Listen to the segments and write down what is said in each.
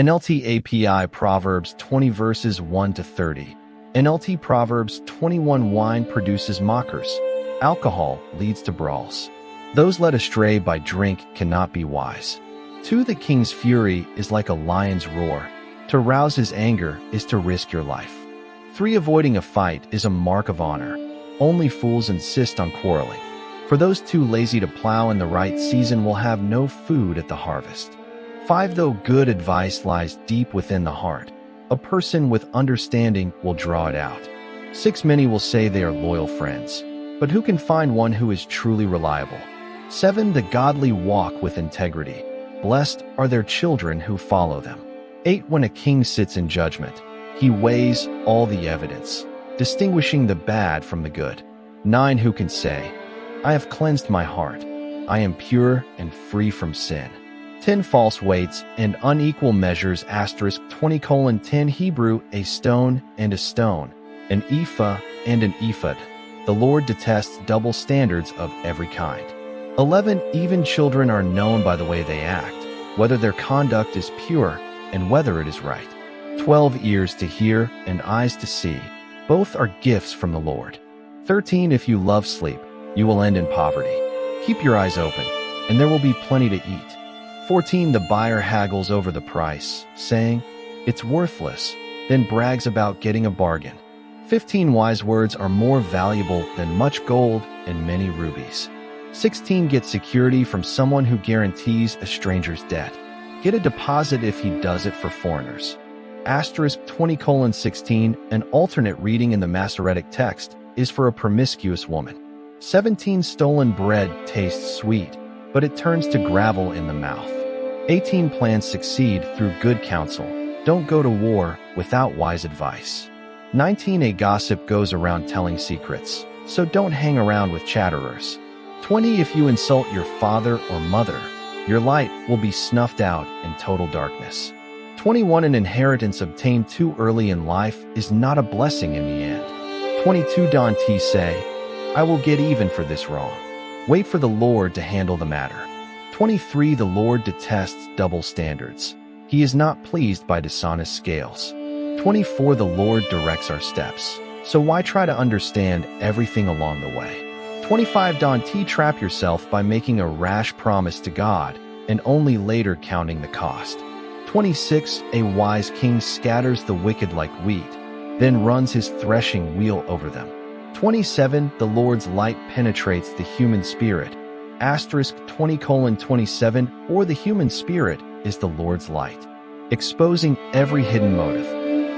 NLT API Proverbs 20 verses 1 to 30. NLT Proverbs 21 Wine produces mockers. Alcohol leads to brawls. Those led astray by drink cannot be wise. 2 The king's fury is like a lion's roar. To rouse his anger is to risk your life. 3 Avoiding a fight is a mark of honor. Only fools insist on quarreling. For those too lazy to plow in the right season will have no food at the harvest. 5 Though good advice lies deep within the heart, a person with understanding will draw it out. 6 Many will say they are loyal friends, but who can find one who is truly reliable? 7 The godly walk with integrity. Blessed are their children who follow them. 8 When a king sits in judgment, he weighs all the evidence, distinguishing the bad from the good. 9 Who can say, I have cleansed my heart, I am pure and free from sin. 10 False weights and unequal measures * 20:10 Hebrew A stone and a stone, an ephah and an ephod. The Lord detests double standards of every kind. 11 Even children are known by the way they act, whether their conduct is pure and whether it is right. 12 Ears to hear and eyes to see, both are gifts from the Lord. 13 If you love sleep, you will end in poverty. Keep your eyes open, and there will be plenty to eat. 14 The buyer haggles over the price, saying, it's worthless, then brags about getting a bargain. 15 Wise words are more valuable than much gold and many rubies. 16 Get security from someone who guarantees a stranger's debt. Get a deposit if he does it for foreigners. * 20:16 An alternate reading in the Masoretic text is for a promiscuous woman. 17 Stolen bread tastes sweet, but it turns to gravel in the mouth. 18 Plans succeed through good counsel. Don't go to war without wise advice. 19 A gossip goes around telling secrets, so don't hang around with chatterers. 20 If you insult your father or mother, your light will be snuffed out in total darkness. 21 An inheritance obtained too early in life is not a blessing in the end. 22 Don T say, I will get even for this wrong. Wait for the Lord to handle the matter. 23 The Lord detests double standards. He is not pleased by dishonest scales. 24 The Lord directs our steps, so why try to understand everything along the way? 25 Don't trap yourself by making a rash promise to God and only later counting the cost. 26 A wise king scatters the wicked like wheat, then runs his threshing wheel over them. 27 The Lord's light penetrates the human spirit. * 20:27 Or the human spirit is the Lord's light, exposing every hidden motive.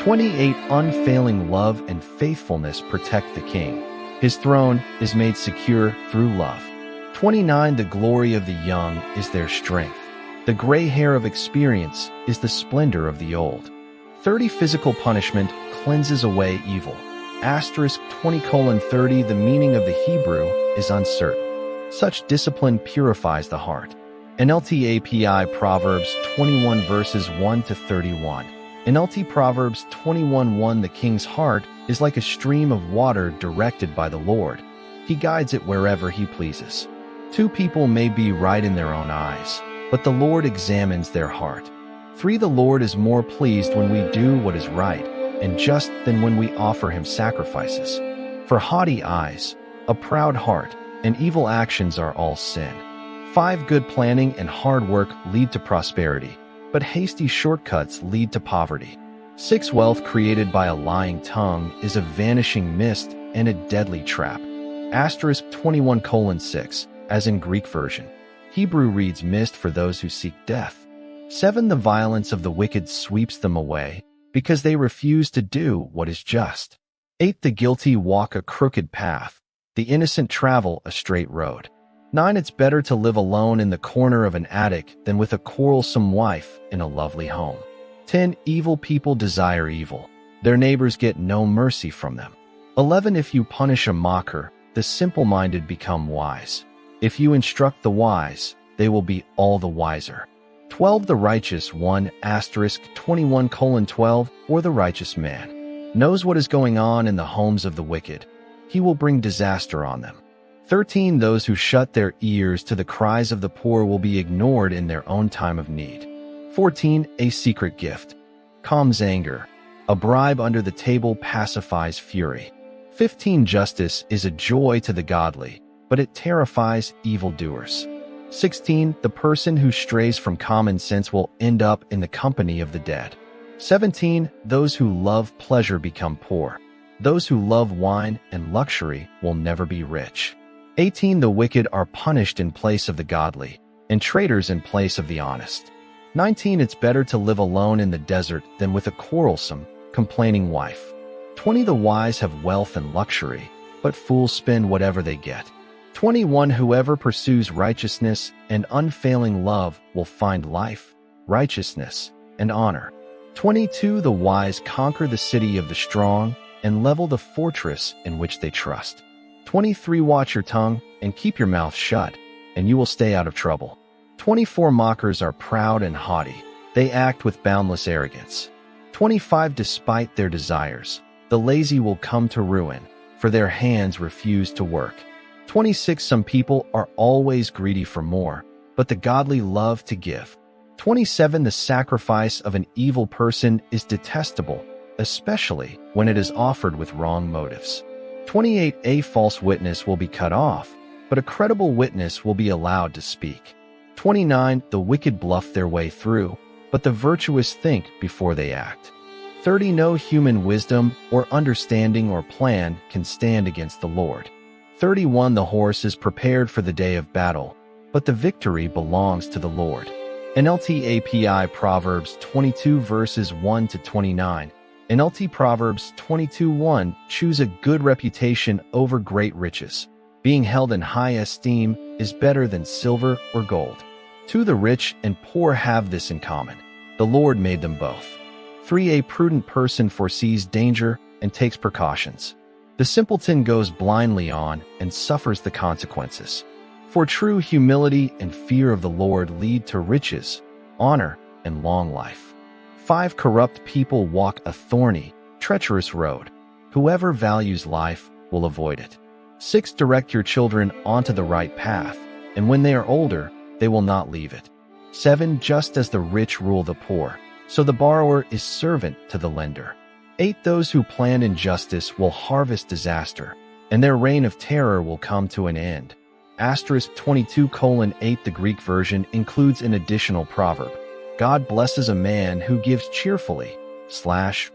28 Unfailing love and faithfulness protect the king. His throne is made secure through love. 29 The glory of the young is their strength. The gray hair of experience is the splendor of the old. 30 Physical punishment cleanses away evil. * 20:30 The meaning of the Hebrew is uncertain. Such discipline purifies the heart. NLT API Proverbs 21 verses 1 to 31. NLT Proverbs 21:1 The king's heart is like a stream of water directed by the Lord. He guides it wherever he pleases. 2 people may be right in their own eyes, but the Lord examines their heart. 3 The Lord is more pleased when we do what is right and just than when we offer him sacrifices. For haughty eyes, a proud heart, and evil actions are all sin. 5 Good planning and hard work lead to prosperity, but hasty shortcuts lead to poverty. 6 Wealth created by a lying tongue is a vanishing mist and a deadly trap. * 21:6 As in Greek version. Hebrew reads mist for those who seek death. 7 The violence of the wicked sweeps them away, because they refuse to do what is just. 8 The guilty walk a crooked path. The innocent travel a straight road. 9 It's better to live alone in the corner of an attic than with a quarrelsome wife in a lovely home. 10 Evil people desire evil. Their neighbors get no mercy from them. 11 If you punish a mocker, the simple-minded become wise. If you instruct the wise, they will be all the wiser. 12 The righteous one * 21:12 Or the righteous man knows what is going on in the homes of the wicked. He will bring disaster on them. 13 Those who shut their ears to the cries of the poor will be ignored in their own time of need. 14. A secret gift calms anger. A bribe under the table pacifies fury. 15. Justice is a joy to the godly, but it terrifies evildoers. 16. The person who strays from common sense will end up in the company of the dead. 17. Those who love pleasure become poor. Those who love wine and luxury will never be rich. 18. The wicked are punished in place of the godly, and traitors in place of the honest. 19. It's better to live alone in the desert than with a quarrelsome, complaining wife. 20. The wise have wealth and luxury, but fools spend whatever they get. 21. Whoever pursues righteousness and unfailing love will find life, righteousness, and honor. 22. The wise conquer the city of the strong and level the fortress in which they trust. 23. Watch your tongue and keep your mouth shut, and you will stay out of trouble. 24. Mockers are proud and haughty. They act with boundless arrogance. 25. Despite their desires, the lazy will come to ruin, for their hands refuse to work. 26. Some people are always greedy for more, but the godly love to give. 27. The sacrifice of an evil person is detestable, especially when it is offered with wrong motives. 28. A false witness will be cut off, but a credible witness will be allowed to speak. 29. The wicked bluff their way through, but the virtuous think before they act. 30. No human wisdom or understanding or plan can stand against the Lord. 31. The horse is prepared for the day of battle, but the victory belongs to the Lord. NLT API Proverbs 22 verses 1 to 29. NLT Proverbs 22:1. Choose a good reputation over great riches. Being held in high esteem is better than silver or gold. 2. The rich and poor have this in common. The Lord made them both. 3. A prudent person foresees danger and takes precautions. The simpleton goes blindly on and suffers the consequences. For true humility and fear of the Lord lead to riches, honor, and long life. 5. Corrupt people walk a thorny, treacherous road. Whoever values life will avoid it. 6. Direct your children onto the right path, and when they are older, they will not leave it. 7. Just as the rich rule the poor, so the borrower is servant to the lender. 8. Those who plan injustice will harvest disaster, and their reign of terror will come to an end. Asterisk 22:8. The Greek version includes an additional proverb. God blesses a man who gives cheerfully,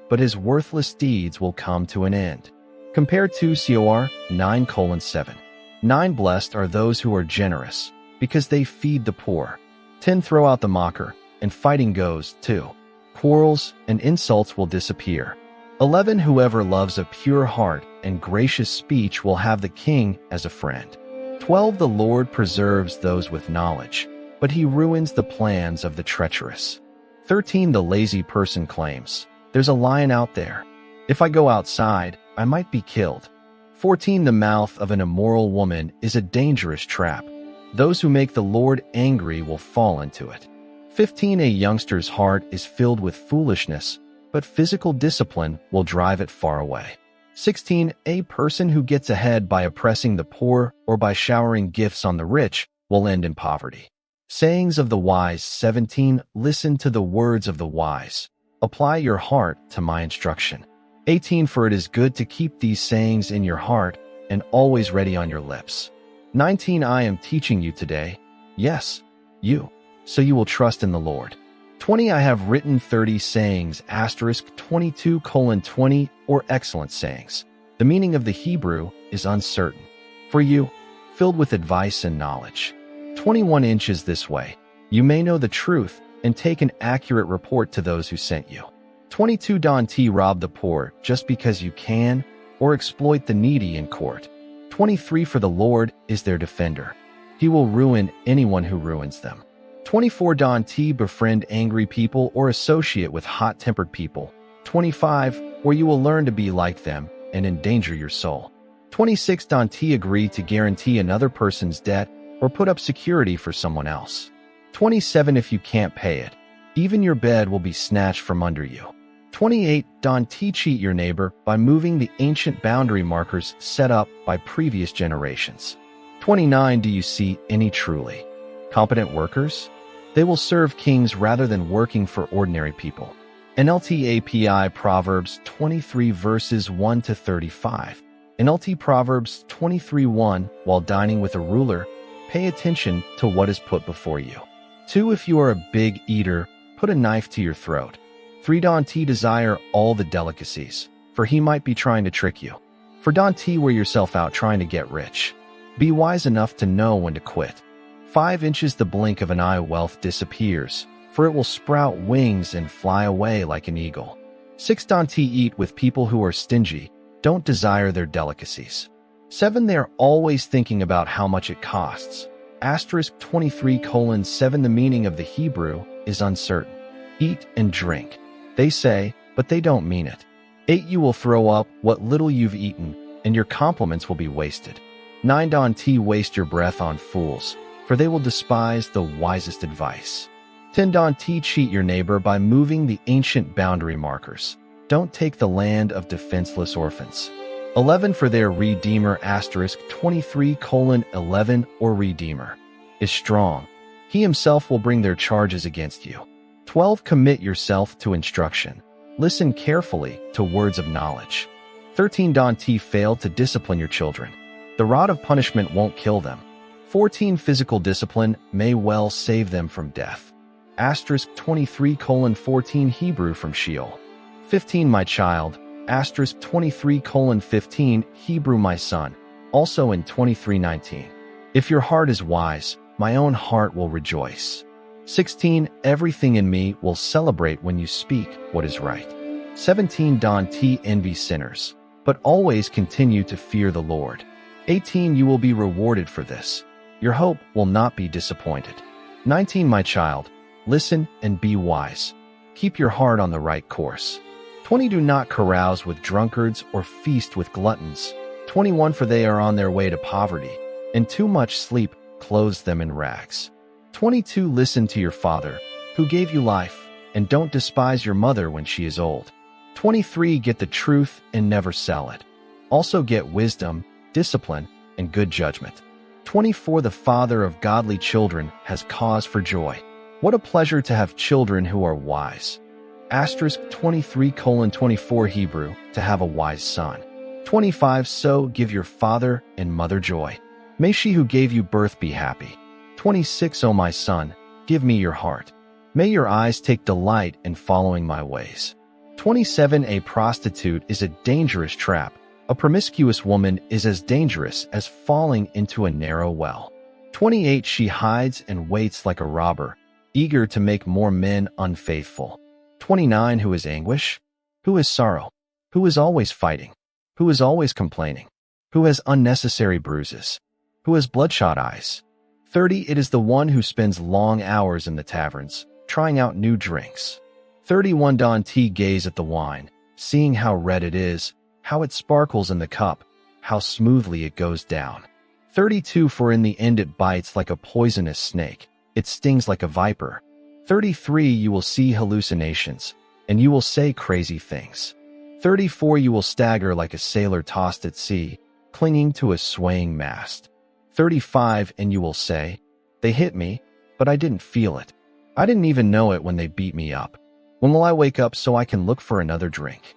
but his worthless deeds will come to an end. Compare to Cor 9:7. 9. Blessed are those who are generous, because they feed the poor. 10. Throw out the mocker, and fighting goes, 2. Quarrels and insults will disappear. 11. Whoever loves a pure heart and gracious speech will have the king as a friend. 12. The Lord preserves those with knowledge, but he ruins the plans of the treacherous. 13. The lazy person claims, there's a lion out there. If I go outside, I might be killed. 14. The mouth of an immoral woman is a dangerous trap. Those who make the Lord angry will fall into it. 15. A youngster's heart is filled with foolishness, but physical discipline will drive it far away. 16. A person who gets ahead by oppressing the poor or by showering gifts on the rich will end in poverty. Sayings of the wise. 17. Listen to the words of the wise. Apply your heart to my instruction. 18. For it is good to keep these sayings in your heart and always ready on your lips. 19. I am teaching you today. Yes, you. So you will trust in the Lord. 20. I have written 30 sayings, asterisk 22:20, or excellent sayings. The meaning of the Hebrew is uncertain. For you, filled with advice and knowledge. 21 inches this way. You may know the truth and take an accurate report to those who sent you. 22. Don't rob the poor just because you can, or exploit the needy in court. 23. For the Lord is their defender. He will ruin anyone who ruins them. 24. Don't befriend angry people or associate with hot-tempered people. 25. Or you will learn to be like them and endanger your soul. 26. Don't agree to guarantee another person's debt or put up security for someone else. 27. If you can't pay it, even your bed will be snatched from under you. 28. Don't cheat your neighbor by moving the ancient boundary markers set up by previous generations. 29. Do you see any truly competent workers? They will serve kings rather than working for ordinary people. NLT API Proverbs 23 verses 1 to 35. NLT Proverbs 23:1. While dining with a ruler, pay attention to what is put before you. 2. If you are a big eater, put a knife to your throat. 3. Don't desire all the delicacies, for he might be trying to trick you. For don't wear yourself out trying to get rich. Be wise enough to know when to quit. 5 inches the blink of an eye wealth disappears, for it will sprout wings and fly away like an eagle. 6. Don't eat with people who are stingy. Don't desire their delicacies. 7. They are always thinking about how much it costs. Asterisk 23:7. The meaning of the Hebrew is uncertain. Eat and drink, they say, but they don't mean it. 8. You will throw up what little you've eaten, and your compliments will be wasted. 9. Don't waste your breath on fools, for they will despise the wisest advice. 10. Don't cheat your neighbor by moving the ancient boundary markers. Don't take the land of defenseless orphans. 11. For their Redeemer asterisk 23:11 or Redeemer is strong. He himself will bring their charges against you. 12. Commit yourself to instruction. Listen carefully to words of knowledge. 13. Don't fail to discipline your children. The rod of punishment won't kill them. 14. Physical discipline may well save them from death. Asterisk 23:14 Hebrew from Sheol. 15. My child, asterisk 23:15 Hebrew my son, also in 23:19. If your heart is wise, my own heart will rejoice. 16. Everything in me will celebrate when you speak what is right. 17. Don't envy sinners, but always continue to fear the Lord. 18. You will be rewarded for this. Your hope will not be disappointed. 19. My child, listen and be wise. Keep your heart on the right course. 20. Do not carouse with drunkards or feast with gluttons. 21. For they are on their way to poverty, and too much sleep clothes them in rags. 22. Listen to your father, who gave you life, and don't despise your mother when she is old. 23. Get the truth and never sell it. Also get wisdom, discipline, and good judgment. 24. The father of godly children has cause for joy. What a pleasure to have children who are wise. Asterisk 23:24 Hebrew, to have a wise son. 25. So give your father and mother joy. May she who gave you birth be happy. 26. O my son, give me your heart. May your eyes take delight in following my ways. 27. A prostitute is a dangerous trap. A promiscuous woman is as dangerous as falling into a narrow well. 28. She hides and waits like a robber, eager to make more men unfaithful. 29. Who is anguish? Who is sorrow? Who is always fighting? Who is always complaining? Who has unnecessary bruises? Who has bloodshot eyes? 30. It is the one who spends long hours in the taverns, trying out new drinks. 31. Don't gaze at the wine, seeing how red it is, how it sparkles in the cup, how smoothly it goes down. 32. For in the end it bites like a poisonous snake, it stings like a viper. 33. You will see hallucinations, and you will say crazy things. 34. You will stagger like a sailor tossed at sea, clinging to a swaying mast. 35. And you will say, they hit me, but I didn't feel it. I didn't even know it when they beat me up. When will I wake up so I can look for another drink?